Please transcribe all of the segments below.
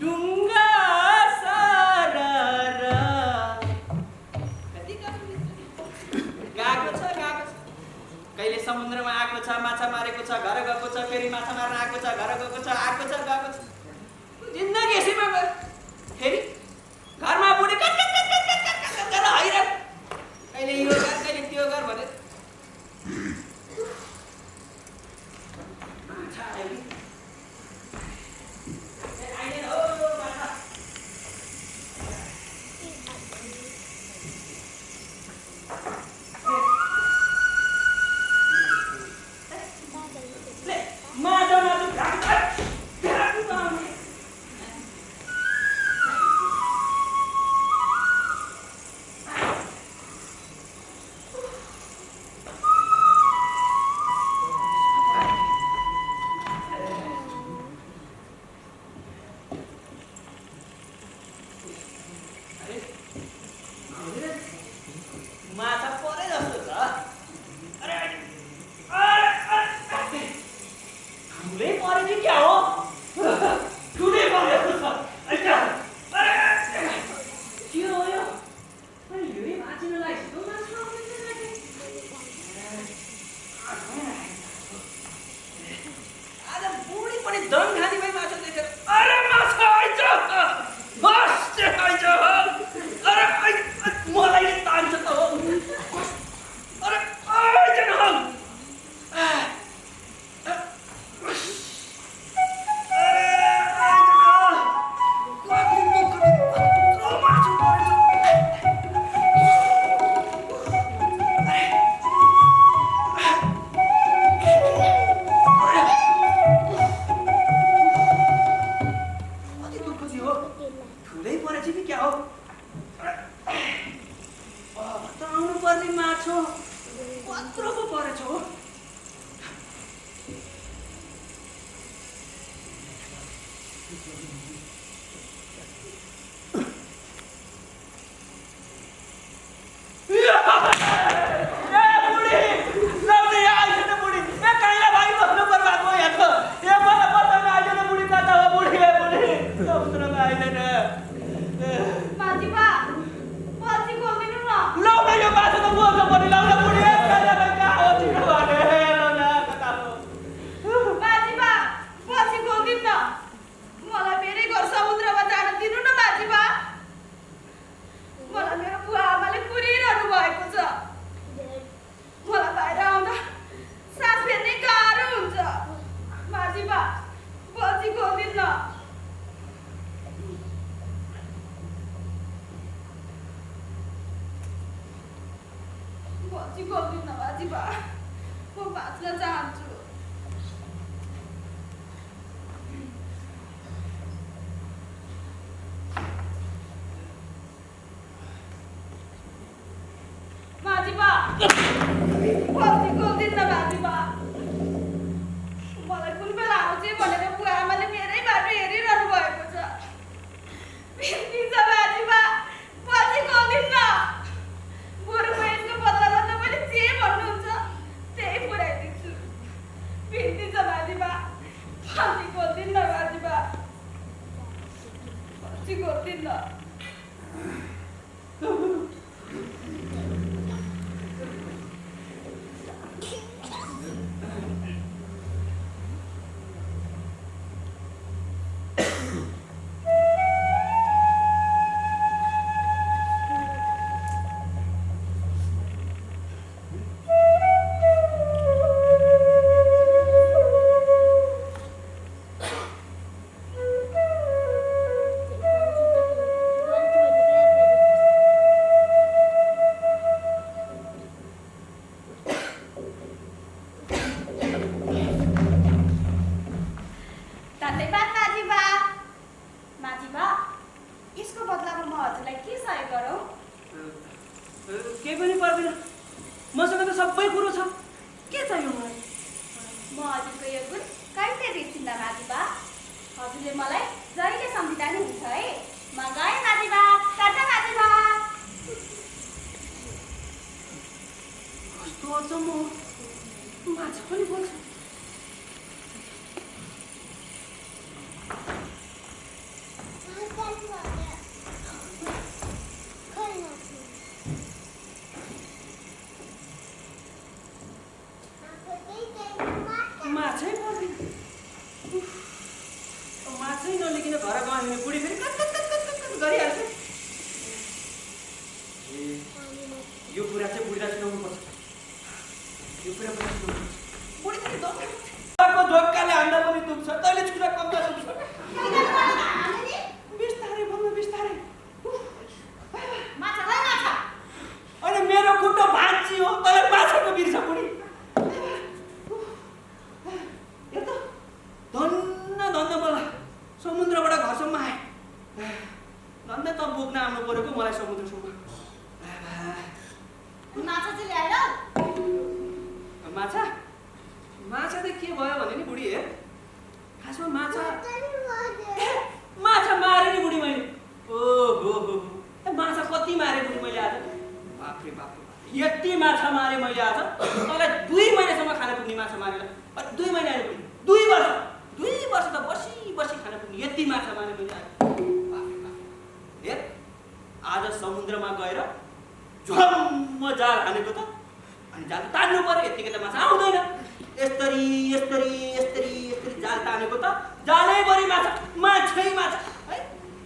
डुङ्गा सररा गएको छ कहिले समुद्रमा आएको छ माछा मारेको छ घर गएको छ फेरि माछा मार्न आएको छ घर गएको छ आएको छ गएको छ जिन्दगी यसैमा गयो फेरि घरमा बुढी कट हैरान कहिले यो गर कहिले त्यो गर भने माछा आयो नलिकन घर गयो भने बुढी फेरि कट गरिहाल्छ। यो कुरा चाहिँ बुढीलाई सुनाउनुपर्छ। यो कुरा पनि सुनाउनुपर्छ। बुढी फेरि धोकाको धोकाले हान्दा पनि दुख्छ, तैँले छुरा कम्दा दुख्छ। बिस्तारै भन्नु, बिस्तारै। माछा है माछा। अनि मेरो खुट्टो भाँची हो, तँलाई माछाको बिर्छ बुढी। हेर त, धन्न मलाई समुद्रबाट घरसम्म आए। धन्न त बोक्न आउनु परेको मलाई समुद्रसम्म। माछा चाहिँ ल्याएर माछा चाहिँ के भयो भने नि बुढी, हेर खासमा माछा मारे नि बुढी मैले। ओहो माछा कति मारे बुढी मैले आज। बाफ्रे बाप, यति माछा मारे मैले आज। तँलाई 2 महिनासम्म खान पुग्ने माछा मारेर 2 महिना आयो बुढी। 2 वर्ष त बसी खान पुग्ने यति माछा मारे मैले आज। बाफ्रे बाप, हेर आज समुद्रमा गएर झम्म जाल हानेको त, अनि जाल तान्नु पर्यो। यतिकै त माछा आउँदैन। यस्तरी जाल तानेको त जालैभरि माछै माछा है।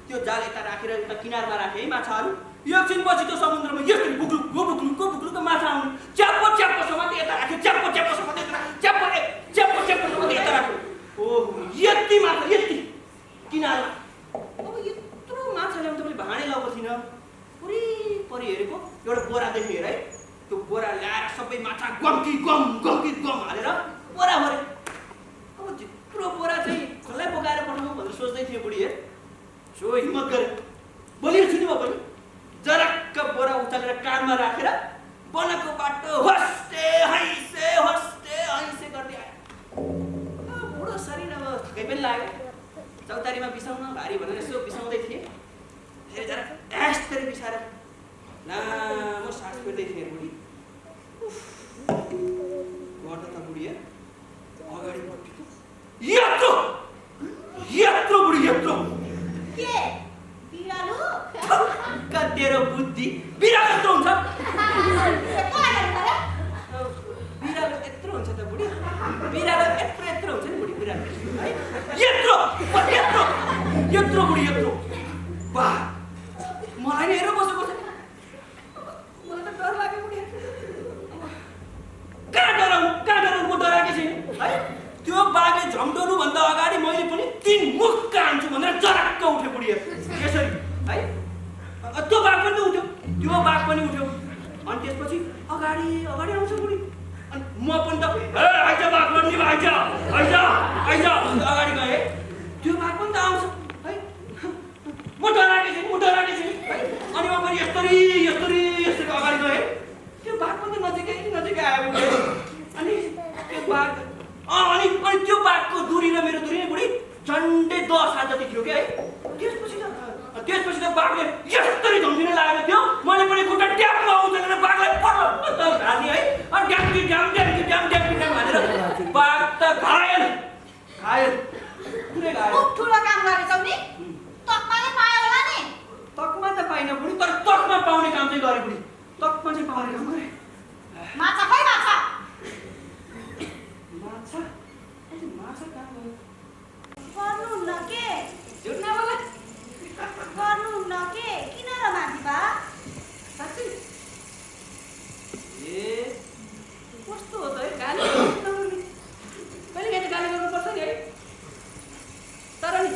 त्यो जाल यता राखेर यता किनारमा राखे है माछाहरू। एकछिनपछि त्यो समुद्रमा यस्तरी बुक्लुको माछा आउनु। च्याप्पो समाते यता राख्यो, च्याप्पो समाते यता राख्यो, च्याप्पो समाते यता राख्यो। ओहो यति माछा, यति किनारमा। अब यत्रो माछा ल्याउनु त मैले भाँडै लगाएको थिइनँ। परि हेरेको एउटा बोरा देखेँ हेर है। त्यो बोरा ल्याएर सबै माछा गम्की गम हालेर बोरा भरे। अब त्यत्रो बोरा चाहिँ कसलाई बोकाएर पठाउनु भनेर सोच्दै थिएँ बुढी। हेर सो हिम्मत गरे भोलि सुन्नु भयो भने जरक्क बोरा उचालेर काँधमा राखेर बनको बाटो हस्ते हैसे गर्दै आयो। बुढो शरीर अब थकै पनि लाग्यो। चौतारीमा बिसाउन भारी भनेर यसो बिसाउँदै थिएँ। फेरि जरा यस्तरी बिसाएर लामो सास फेर्दै थिएँ बुढी। गर्दा त बुढी अगाडि बढ्थ्यो यत्रो बुढी यत्रो के बिरालो तेरो बुद्धि बिरालो यत्रो हुन्छ। बिरालो यत्रो हुन्छ त बुढी। बिरालो यत्रो हुन्छ नि बुढी। बिरालो है यत्रो बुढी यत्रो। वाह मलाई नि हेरेर बसेको छ। मलाई त डर लाग्यो बुढी। कहाँ डराउनु म डराएकै छैन है। त्यो बाघले झम्टाउनुभन्दा अगाडि मैले पनि 3 मुख हान्छु भनेर जरक्क उठ्यो बुढी यसरी है। त्यो बाघ पनि उठ्यो। अनि त्यसपछि अगाडि आउँछ बुढी। अनि म पनि त आइज बाघ लड्ने आइज अगाडि गएँ। त्यो बाघ पनि त आउँछ है। म डराएकै छैन है। अनि म पनि यस्तरी अगाडि गएँ। त्यो बाघ पनि त नजिकै आयो बुढी। अनि त्यो बाघ अनि त्यो बाघको दूरी र मेरो दूरी बुढी झन्डै 10 हात जति थियो क्या है। त्यसपछि त बाघले यस्तरी धम्किन लागेको थियो। मैले पनि खुट्टा ट्यापमा उचालेर बाघलाई पटक्क हाने है। अनि ड्याम हानेर बाघ त घायल पुरै घायल। ठुलो काम गरेछौ नि। तकमाले पायो होला नि। तकमा त पाइन बुढी, तर तकमा पाउने काम चाहिँ गरे बुढी। तकमा चाहिँ पाउने काम गरे। माछा खै माछा काम गरे। गर्नुहुन्न के? झुट नबोल। गर्नुहुन्न के? किन र माथिबा? साँच्चै कस्तो हो त है। गाली गर्नुपर्ने कहिले गाली गर्नुपर्छ नि है। तर नि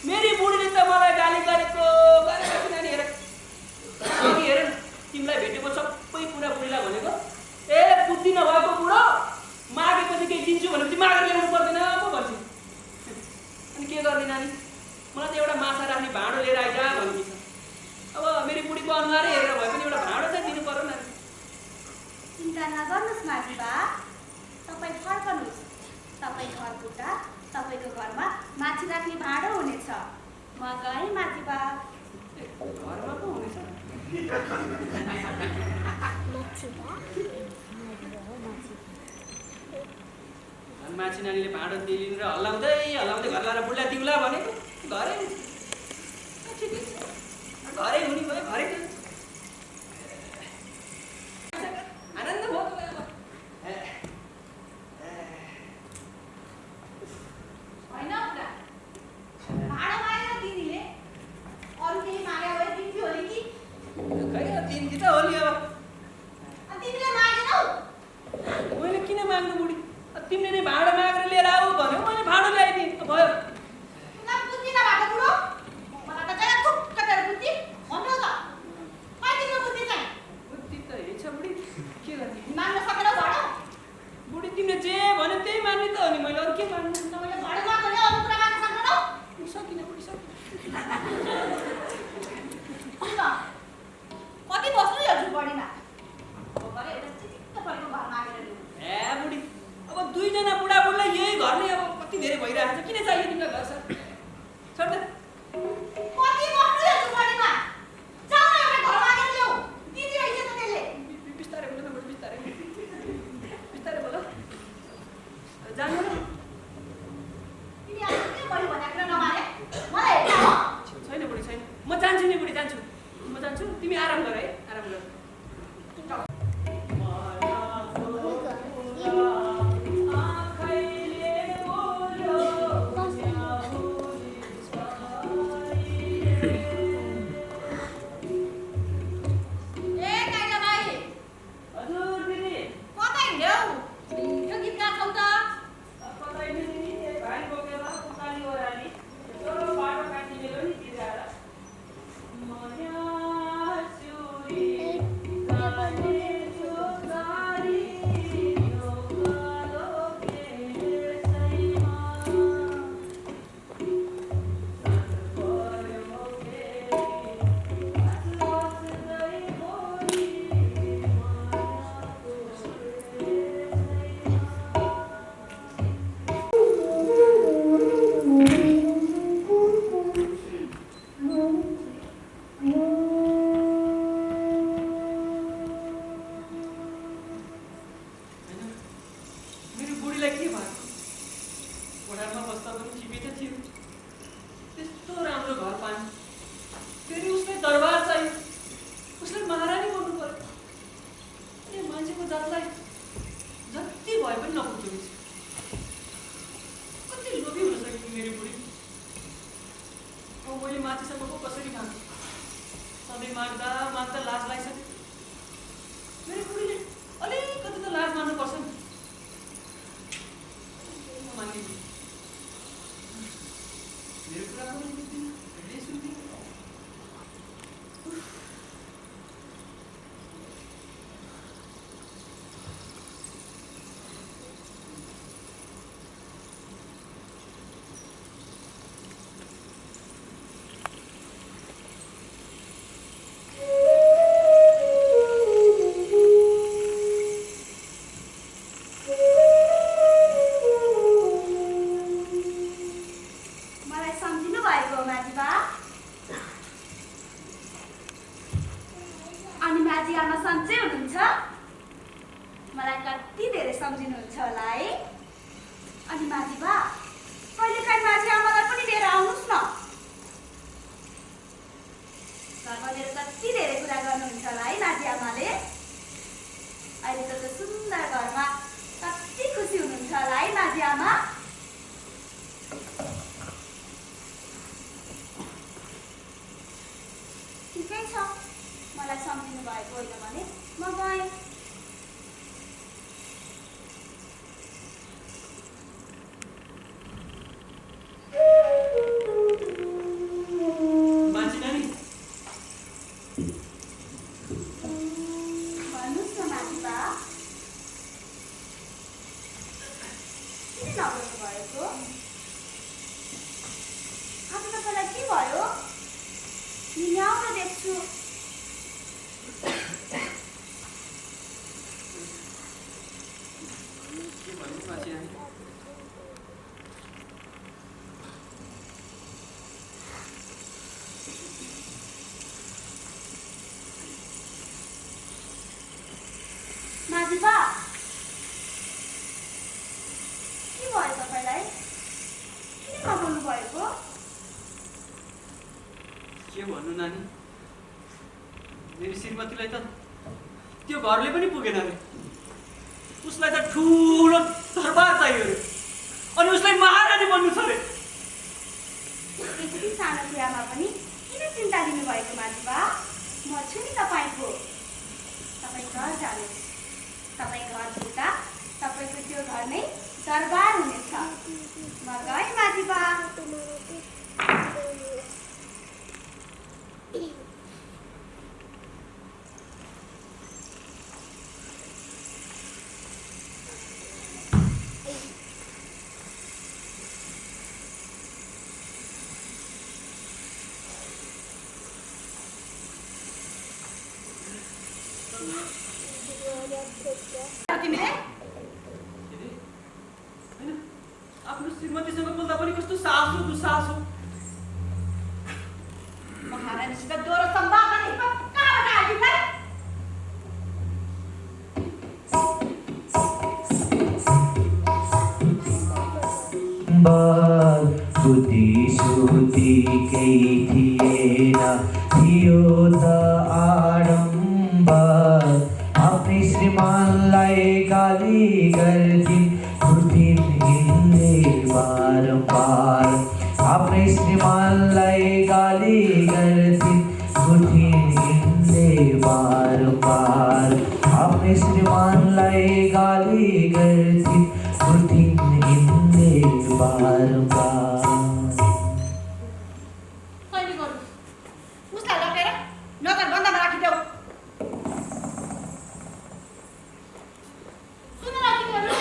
मेरी बुढीले त मलाई गाली गरेको नानी हेर। अघि हेर तिमीलाई भेटेको सबै कुरा बुढीलाई भनेको बुद्धि नभएको बुढो मागेपछि केही दिन्छु भनेपछि मागेर ल्याउनु पर्दैन पो भन्छु। अनि के गर्ने नानी, मलाई त एउटा माछा राख्ने भाँडो लिएर आइज भन्ने छ। अब मेरी बुढीको अनुहारै हेरेर भए पनि एउटा भाँडो चाहिँ दिनु पर्यो नानी। चिन्ता नगर्नुहोस् माथिबा, तपाईँ फर्कनुहोस्। तपाईँ घर पुग्दा तपाईँको घरमा माछी राख्ने भाँडो हुनेछ। म गएँ माथिबा। घरमा पो हुनेछ। माछी नानीले भाँडो दिलिन् र हल्लाउँदै घर लाएर बुढलाई दिउला भनेको घरै हुने भयो। घरै आनन्द भयो होइन भाँडो कति बस्नु यो झुपडीमा भर्खर एउटा चिटिक्क परेको घर मागेर ल्याऊ। ए बुढी, अब दुईजना बुढाबुढीलाई यही घरले अब कति धेरै भइरहेको छ, किन चाहियो तिमीलाई घर छ? छोड दे। कति बस्नु यो झुपडीमा? जाऊ न एउटा घर मागेर ल्याऊ। दिदी रहेछ त त्यसले। बिस्तारै बोल न बुढी, बिस्तारै। बिस्तारै बोल। जानु न। तिमी आज के बढी भनेको कुरा नमाने? मलाई हेर्न हो? छैन बुढी, छैन। म जान्छु नि बुढी, जान्छु। म जान्छु, तिमी आराम गर है, आराम गर। माजिबा के भयो तपाईलाई? किन नबोल्नु भएको? के भन्नु नानी, मेरो श्रीमतीलाई त त्यो घरले पनि पुगेन रे। उसलाई त ठुलो दरबार चाहियो रे, अनि उसलाई महारानी बन्नु छ रे। यति सानो कुरामा पनि किन चिन्ता लिनु भएको माजिबा? म छु नि तपाईको। तपाईँ घर जानुहोस्। तपाईँ घर पुग्दा तपाईँको त्यो घर नै दरबार हुनेछ। म गएँ माजिबा। तिमीले हैन आफ्नो श्रीमतीसँग बोल्दा पनि कस्तो सासु दुसासु महारानीसित दोहोरो संवाद गर्ने कहाँबाट आयो तिमीलाई बुद्धि सुधि केही थिएन थियो त आडम्बर आफ्नै श्रीमानलाई गाली गर्थिन् उठ्थिन् हिँड्ने बारम्बार आफ्नै श्रीमानलाई गाली गर्थिन् उठ्थिन् हिँड्ने बारम्बार आफ्नै श्रीमानलाई गाली गर्थिन् उठ्थिन् हिँड्ने बारम्बार कहिले गर्नु उसलाई लगेर नगर बन्दामा राखिदेऊ सुन न तिमीहरू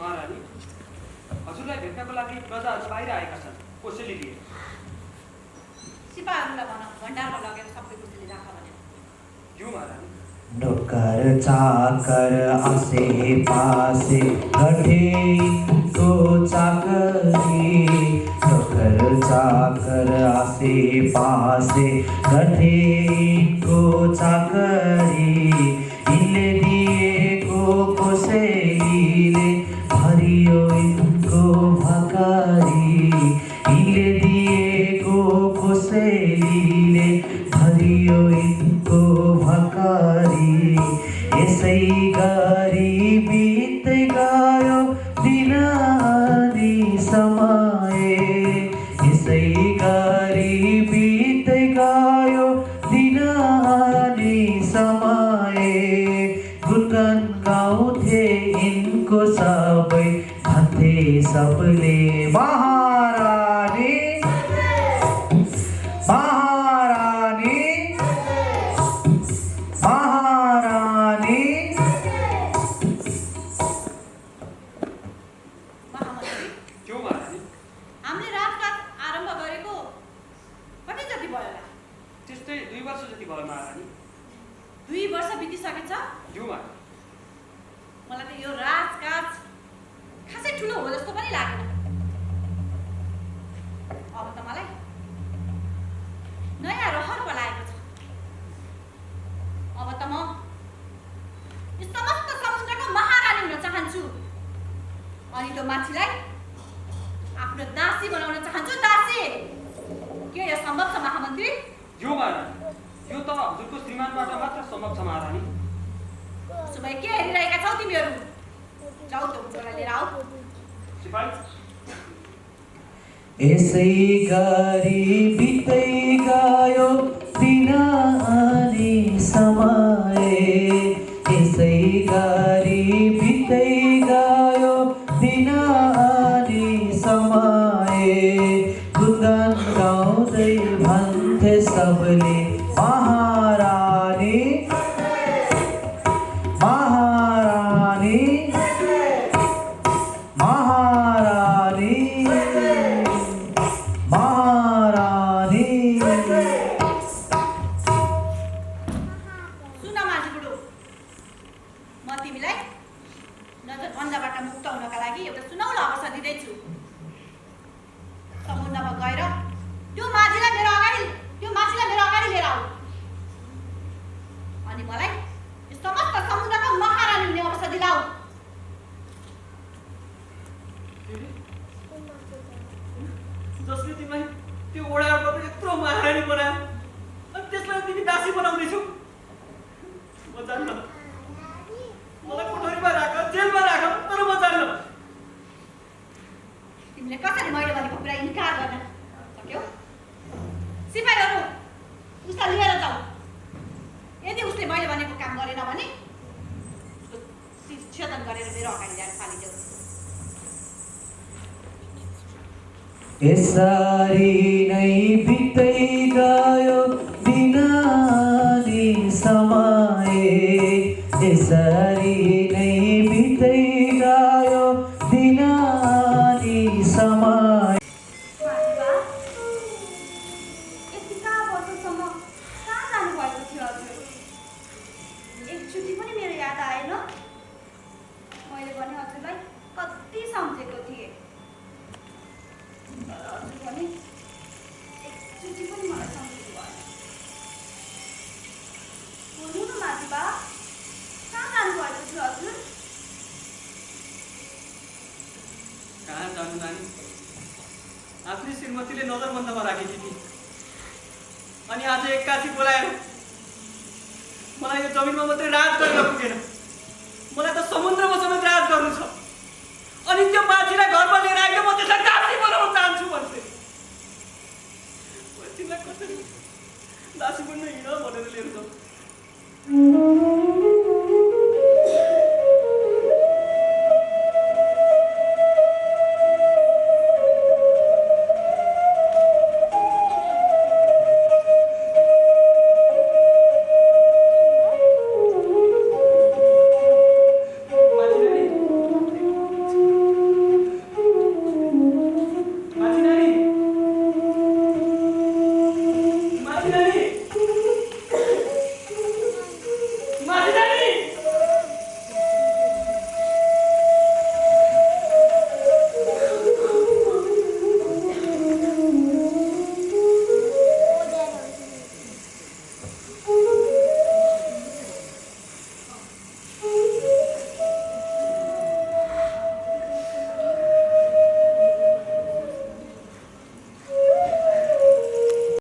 महारानी हजुरलाई भेट्नको लागि प्रजाहरू बाहिर आएका छन् कसैले लिए सिपाहीहरूलाई भन भण्डारमा लगेर सबै कुरोले राख भने यो महारानी नौकर चाकर आसे पासे गठे तो चाकरी नौकर चाकर आसे पासे गठे को चाकरी इनले दिएको कसैले भरियो इनको भकारी इनले दिएको कसैले भरियो इनको भकारी यसै गरी बित्दै गयो दिन अनि समय यसै गरी बित्दै गयो दिन अनि समय गुणगान गाउँथे यिनको सबै भन्थे सबले महारानी महारानी महारानी महामन्त्री यो महारानी हामीले राजकाज आरम्भ गरेको कति जति भयो होला त्यस्तै 2 वर्ष जति भयो महारानी 2 वर्ष बितिसकेछ यो महारानी मलाई त यो राजकाज खासै ठुलो हो जस्तो पनि लागेन अब त मलाई नयाँ रहर पलाएको छ अब त म यो समस्त समुद्रको महारानी हुन चाहन्छु अनि त्यो माछीलाई आफ्नो दासी बनाउन चाहन्छु दासी के यो सम्भव छ महामन्त्री यो महारानी यो त हजुरको श्रीमानबाट मात्र सम्भव छ महारानी उसो भए के हेरिरहेका छौ तिमीहरू जाऊ त उनीहरूलाई लिएर आऊ सिपाही यसै गरी बित्दै गयो दिन अनि समय यसै गरी बित्दै गयो दिन अनि समय गुणगान गाउँदै भन्थे सबले महारानी महारानी महारानी महारानी सुन माझी बुढो म तिमीलाई नजर बन्दाबाट मुक्त हुनका लागि एउटा सुनौलो अवसर दिँदैछु समुद्रमा गएर त्यो माझीलाई मेरो अगाडि लिएर आऊ अनि मलाई यो समस्त समुद्रको महारानी हुने अवसर दिलाऊ जसले तिमीलाई त्यो ओडाबाट यत्रो महारानी बनायो अनि त्यसलाई तिमी दासी बनाउँदैछौ म जान्न मलाई कोठरीमा राख जेलमा राख तर म जान्न तिमीले कसरी मैले भनेको कुरा इन्कार गर्न सक्यौ सिपाहीहरू उसलाई लिएर जाऊ यदि उसले मैले भनेको काम गरेन भने छेदन गरेर मेरो अगाडि ल्याएर फालिदेऊ यसरी नै बित्दै गयो दिन यसरी नै बित्दै गयो दिन अनि समय। माधुबा, यतिका वर्षसम्म कहाँ जानुभएको थियो हजुर? एकचोटि पनि मेरो याद आएन। मैले भने हजुरलाई कति सम्झेको थिएँ, तर हजुर भने एकचोटि पनि मलाई सम्झेको भएन। बोल्नु न माधुबा, कहाँ जानुभएको थियो हजुर? कहाँ जानु नानी, आफ्नै श्रीमतीले नजरबन्दमा राखेकी थिए अनि आज एक्कासी बोलाएर मलाई यो जमिनमा मात्रै राज गर्न पुगेन, मलाई त समुद्रमा समेत राज गर्नु छ। अनि त्यो मान्छेलाई घरमा लिएर आएर म त्यसलाई दासी बनाउन चाहन्छु भन्थे। तिमीलाई कसरी दासी बन्न हिँड भनेर लिएर जाऊ?